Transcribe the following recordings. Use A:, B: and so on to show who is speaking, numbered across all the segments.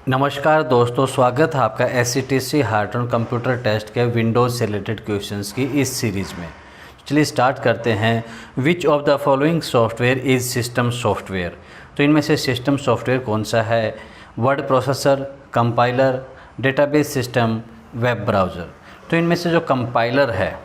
A: नमस्कार दोस्तों, स्वागत है आपका SCTC heart and computer test के विंडोज़ से रिलेटेड क्वेश्चंस की इस सीरीज़ में। चलिए स्टार्ट करते हैं। Which of the following software is system software. तो इनमें से सिस्टम सॉफ्टवेयर कौन सा है? Word processor, compiler, database system, web browser. तो इनमें से जो कंपाइलर है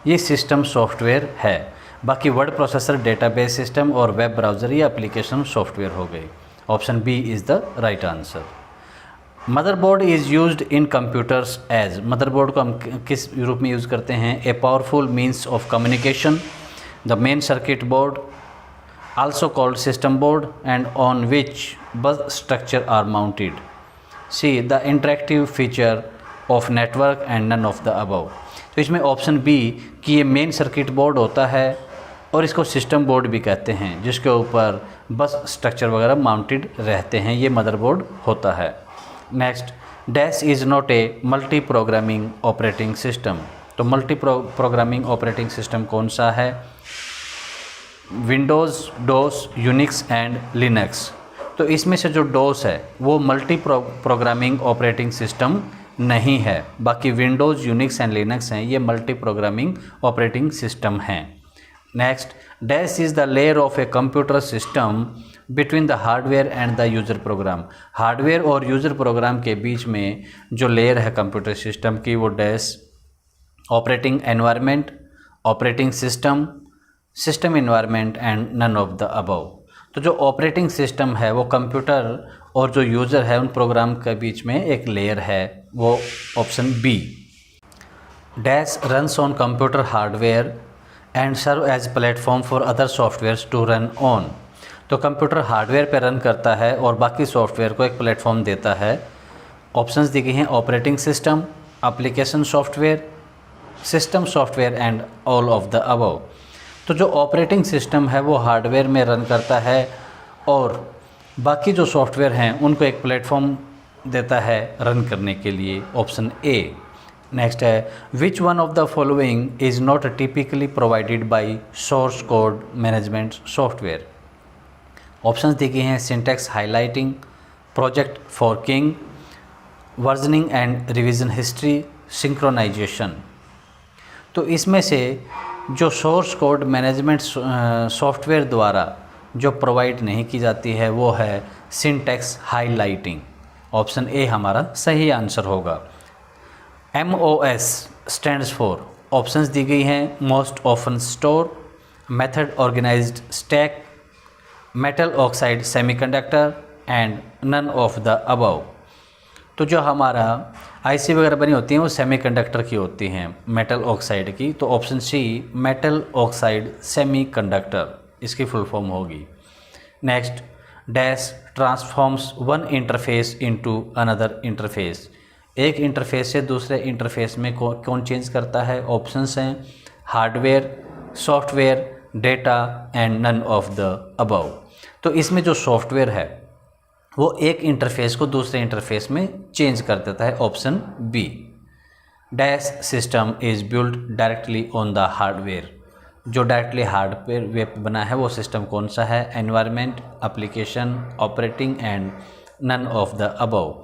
A: ये सिस्टम सॉफ्टवेयर है। बाकी वर्ड प्रोसेसर, डेटाबेस सिस्टम और वेब ब्राउज़र ये एप्लीकेशन सॉफ्टवेयर हो गई। Option B is the right answer. Motherboard is used in computers as. Motherboard को हम किस रूप में यूज़ करते हैं? A powerful means of communication, the main circuit board, also called system board, and on which bus structure are mounted. C the interactive feature of network and none of the above. तो इसमें option B कि ये main circuit board होता है और इसको system board भी कहते हैं, जिसके ऊपर बस स्ट्रक्चर वगैरह माउंटेड रहते हैं, ये मदरबोर्ड होता है। Next, dash is not a multi programming operating system. तो मल्टी प्रोग्रामिंग ऑपरेटिंग सिस्टम कौन सा है? Windows, dose, Unix and Linux. तो इसमें से जो डोस है वो मल्टी प्रोग्रामिंग ऑपरेटिंग सिस्टम नहीं है। बाकी विंडोज़, यूनिक्स एंड लिनक्स हैं, ये मल्टी प्रोग्रामिंग ऑपरेटिंग सिस्टम हैं। Next, dash is the layer of a computer system between the hardware and the user program. Hardware और यूज़र प्रोग्राम के बीच में जो लेयर है कंप्यूटर सिस्टम की वो dash operating environment, operating system, system environment and none of the above. तो जो ऑपरेटिंग सिस्टम है वो कंप्यूटर और जो यूज़र है उन प्रोग्राम के बीच में एक लेयर है, वो option B. Dash runs on computer hardware and serve as platform for other softwares to run on. तो कंप्यूटर हार्डवेयर पर रन करता है और बाकी सॉफ्टवेयर को एक प्लेटफॉर्म देता है। ऑप्शंस दी गई हैं operating system, application software, system software and all of the above. तो जो ऑपरेटिंग सिस्टम है वो हार्डवेयर में रन करता है और बाकी जो सॉफ्टवेयर हैं उनको एक प्लेटफॉर्म देता है रन करने के लिए, ऑप्शन ए। नेक्स्ट है, which one of the following is not typically provided by source code management software. Options दी गई हैं syntax highlighting, project forking, versioning and revision history, synchronisation. तो इसमें से जो सोर्स कोड मैनेजमेंट सॉफ्टवेयर द्वारा जो प्रोवाइड नहीं की जाती है वो है सिंटैक्स हाइलाइटिंग। ऑप्शन ए हमारा सही आंसर होगा। MOS स्टैंड्स फॉर, ऑप्शंस दी गई हैं most often store, method organized stack, metal oxide semiconductor and none of the above. तो जो हमारा IC वगैरह बनी होती हैं वो सेमीकंडक्टर की होती हैं, मेटल ऑक्साइड की। तो option C metal oxide semiconductor इसकी फुल फॉर्म होगी। Next, dash transforms one interface into another interface. एक इंटरफेस से दूसरे इंटरफेस में कौन चेंज करता है? ऑप्शंस हैं hardware, software, data and none of the above. तो इसमें जो सॉफ्टवेयर है वो एक इंटरफेस को दूसरे इंटरफेस में चेंज कर देता है, option B. Dash system is build directly on the hardware. जो डायरेक्टली हार्डवेयर पे बना है वो सिस्टम कौन सा है? Environment, application, operating and none of the above.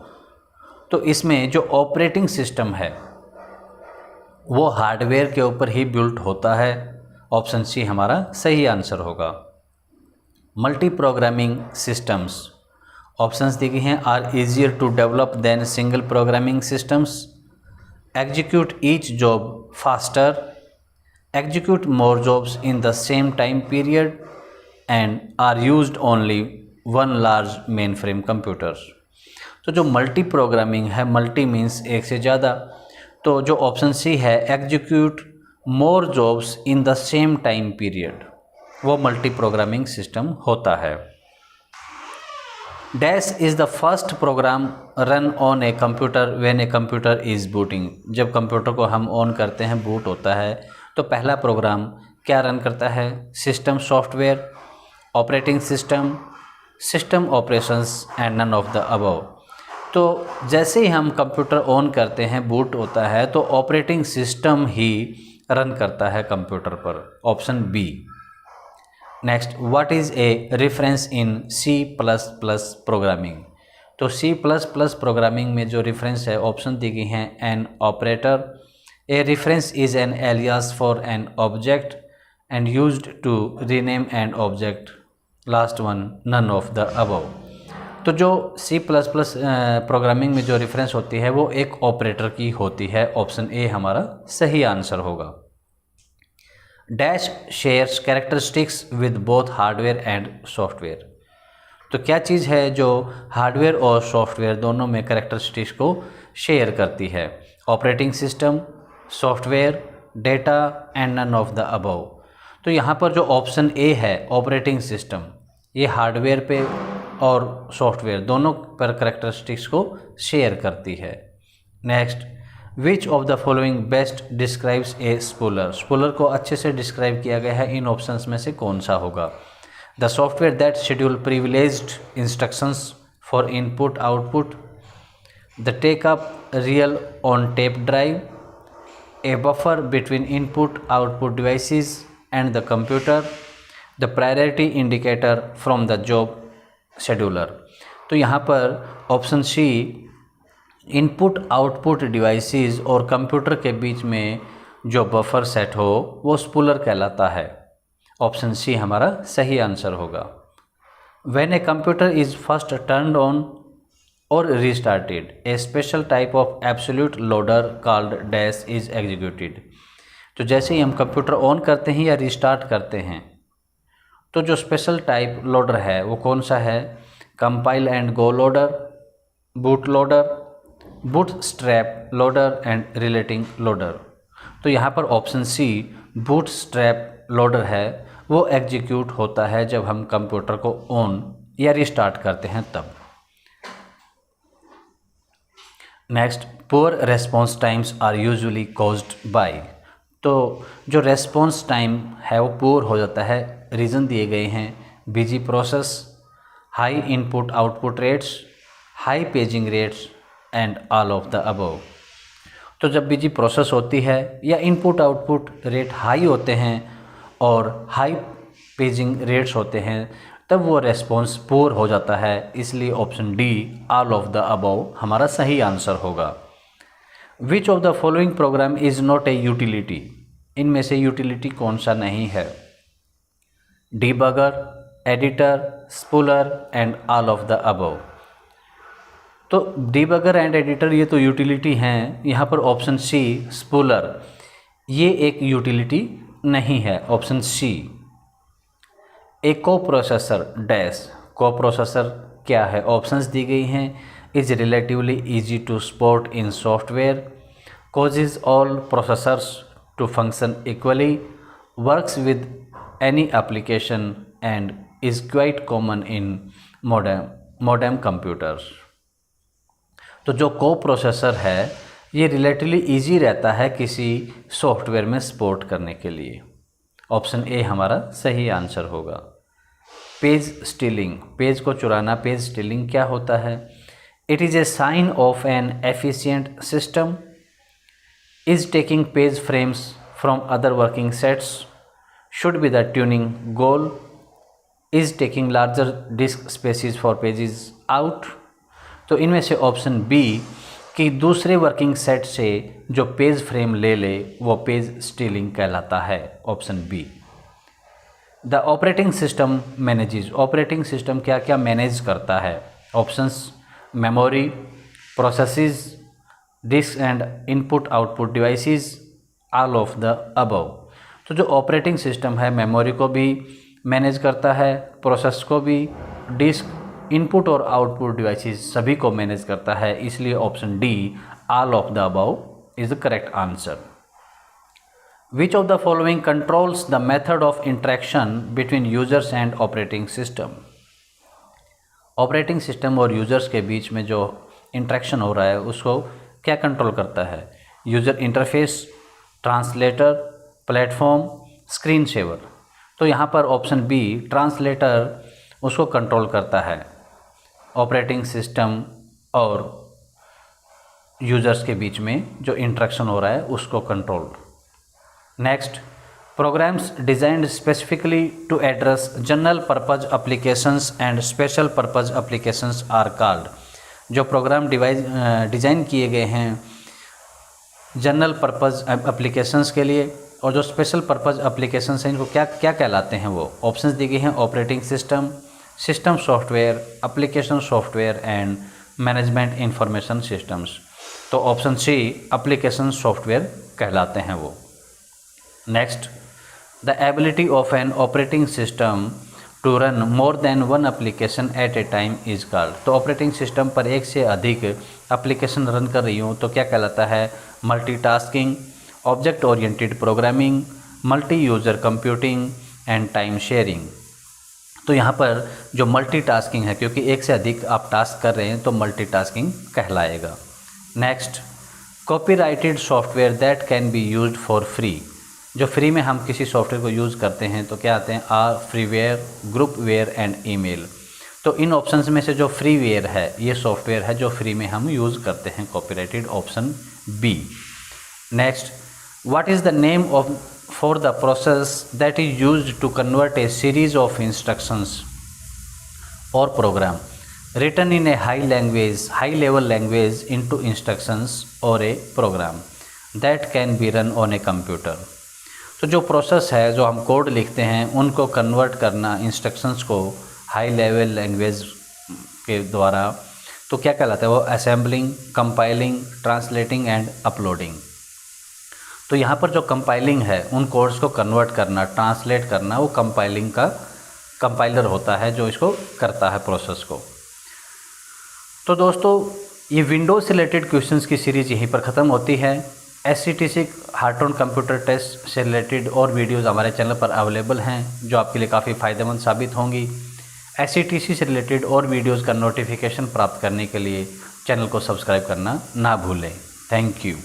A: तो इसमें जो ऑपरेटिंग सिस्टम है वो हार्डवेयर के ऊपर ही बिल्ट होता है, ऑप्शन सी हमारा सही आंसर होगा। मल्टी प्रोग्रामिंग सिस्टम्स, ऑप्शंस दी गई हैं are easier to develop than single programming systems, execute each job faster, execute more jobs in the same time period and are used only one large mainframe computers. तो जो multi programming है, multi means एक से ज़्यादा, तो जो option C है execute more jobs in the same time period, वो मल्टी प्रोग्रामिंग सिस्टम होता है। Dash is the first program run on a computer when a computer is booting. जब कंप्यूटर को हम ऑन करते हैं, बूट होता है, तो पहला प्रोग्राम क्या रन करता है? System software, operating system, system operations and none of the above. तो जैसे ही हम कंप्यूटर ऑन करते हैं, बूट होता है, तो ऑपरेटिंग सिस्टम ही रन करता है कंप्यूटर पर, option B. Next, what is a reference in C++ programming. तो सी प्लस प्लस प्रोग्रामिंग में जो रेफरेंस है ऑप्शन दी गई हैं an operator, a reference is an alias for an object and used to rename an object, last one none of the above. तो जो C plus plus programming में जो रेफरेंस होती है वो एक ऑपरेटर की होती है, ऑप्शन ए हमारा सही आंसर होगा। Dash shares characteristics with both hardware and software. तो क्या चीज़ है जो हार्डवेयर और सॉफ्टवेयर दोनों में कैरेक्टरिस्टिक्स को शेयर करती है? Operating system, software, data and none of the above. तो यहाँ पर जो ऑप्शन ए है ऑपरेटिंग सिस्टम, ये हार्डवेयर पे और सॉफ्टवेयर दोनों पर कैरेक्टरिस्टिक्स को शेयर करती है। Next, which of the following best describes a spooler. Spooler को अच्छे से डिस्क्राइब किया गया है, इन ऑप्शंस में से कौन सा होगा? The software that schedule privileged instructions for input output, the takeup reel on tape drive, a buffer between input output devices and the computer, the priority indicator from the job scheduler. तो यहाँ पर option C input output devices और computer के बीच में जो buffer set हो वो स्पूलर कहलाता है। ऑप्शन सी हमारा सही आंसर होगा। When a computer is first turned on और restarted, a special type of absolute loader called dash is executed. तो जैसे ही हम कंप्यूटर ऑन करते हैं या रीस्टार्ट करते हैं तो जो स्पेशल टाइप लोडर है वो कौन सा है? Compile and go loader, boot loader, bootstrap loader and relating loader. तो यहाँ पर option C bootstrap loader है वो एग्जीक्यूट होता है जब हम कंप्यूटर को ऑन या रिस्टार्ट करते हैं तब। Next, poor response times are usually caused by. तो जो रेस्पॉन्स टाइम है वो पुअर हो जाता है, रीज़न दिए गए हैं busy process, high input output rates, high paging rates and all of the above. तो जब बिजी प्रोसेस होती है या इनपुट आउटपुट रेट हाई होते हैं और हाई पेजिंग रेट्स होते हैं तब वो रेस्पॉन्स पुअर हो जाता है, इसलिए option D all of the above हमारा सही आंसर होगा। विच of the following programme is not a utility. इनमें से यूटिलिटी कौन सा नहीं है? Debugger, editor, spooler and all of the above. तो डीबगर एंड एडिटर ये तो यूटिलिटी हैं, यहाँ पर ऑप्शन सी स्पूलर ये एक यूटिलिटी नहीं है, ऑप्शन सी। ए को प्रोसेसर डैश, को प्रोसेसर क्या है? ऑप्शंस दी गई हैं, is relatively easy to support in software, causes all processors to function equally, works with any application and is quite common in modern computers। तो जो को प्रोसेसर है ये रिलेटिवली इजी रहता है किसी सॉफ्टवेयर में सपोर्ट करने के लिए। ऑप्शन ए हमारा सही आंसर होगा। पेज स्टीलिंग, पेज को चुराना, पेज स्टीलिंग क्या होता है? It is a sign of an efficient system, is taking page frames from other working sets, should be the tuning goal, is taking larger disk spaces for pages out। तो इनमें से option B कि दूसरे working set से जो page frame ले ले वो पेज स्टीलिंग कहलाता है, option B. The operating system manages, operating system क्या क्या मैनेज करता है? Options memory, processes, disk and input output devices, all of the above. तो जो ऑपरेटिंग सिस्टम है मेमोरी को भी मैनेज करता है, प्रोसेस को भी, डिस्क, इनपुट और आउटपुट डिवाइसेस सभी को मैनेज करता है, इसलिए option D all of the above is the correct answer. Which of the following controls the method of interaction between users and operating system. Operating system और users के बीच में जो इंटरेक्शन हो रहा है उसको क्या कंट्रोल करता है? User interface, translator, platform, screen saver. तो यहाँ पर ऑप्शन बी ट्रांसलेटर उसको कंट्रोल करता है, ऑपरेटिंग सिस्टम और यूज़र्स के बीच में जो इंटरेक्शन हो रहा है उसको control. Next, programs designed specifically to address general purpose applications and special purpose applications are called. जो प्रोग्राम डिज़ाइन किए गए हैं जनरल पर्पज़ एप्लीकेशंस के लिए, और जो स्पेशल पर्पज़ एप्लीकेशंस हैं इनको क्या क्या कहलाते हैं वो ऑप्शंस दी गई हैं, operating system, system software, application software and management information systems. तो ऑप्शन सी एप्लीकेशन सॉफ्टवेयर कहलाते हैं वो। Next, the ability of an operating system to run more than one application at a time is called. तो operating system पर एक से अधिक application run कर रही हूँ तो क्या कहलाता है, multitasking, object oriented programming, multi user computing and time sharing. तो यहाँ पर जो मल्टीटास्किंग है, क्योंकि एक से अधिक आप टास्क कर रहे हैं तो मल्टीटास्किंग कहलाएगा। Next, copyrighted software that can be used for free. जो फ्री में हम किसी सॉफ्टवेयर को यूज़ करते हैं तो क्या आते हैं, are freeware, groupware and email. तो इन ऑप्शंस में से जो फ्रीवेयर है ये सॉफ्टवेयर है जो फ्री में हम यूज़ करते हैं, copyrighted, option B. Next, what is the name of for the process that is used to convert a series of instructions और program written in a high level language into instructions or a program that can be run on a computer। तो जो process है, जो हम code लिखते हैं उनको convert करना इंस्ट्रक्शंस को हाई लेवल लैंग्वेज के द्वारा, तो क्या कहलाता है वो, assembling, compiling, translating and uploading. तो यहाँ पर जो कंपाइलिंग है उन कोड्स को कन्वर्ट करना, ट्रांसलेट करना, वो कंपाइलिंग का कंपाइलर होता है जो इसको करता है प्रोसेस को। तो दोस्तों ये विंडोज़ से रिलेटेड क्वेश्चंस की सीरीज़ यहीं पर ख़त्म होती है। SCTC हार्ट-ऑन कंप्यूटर टेस्ट से रिलेटेड और वीडियोज़ हमारे चैनल पर अवेलेबल हैं जो आपके लिए काफ़ी फ़ायदेमंद साबित होंगी। SCTC से रिलेटेड और वीडियोज़ का नोटिफिकेशन प्राप्त करने के लिए चैनल को सब्सक्राइब करना ना भूलें। Thank you.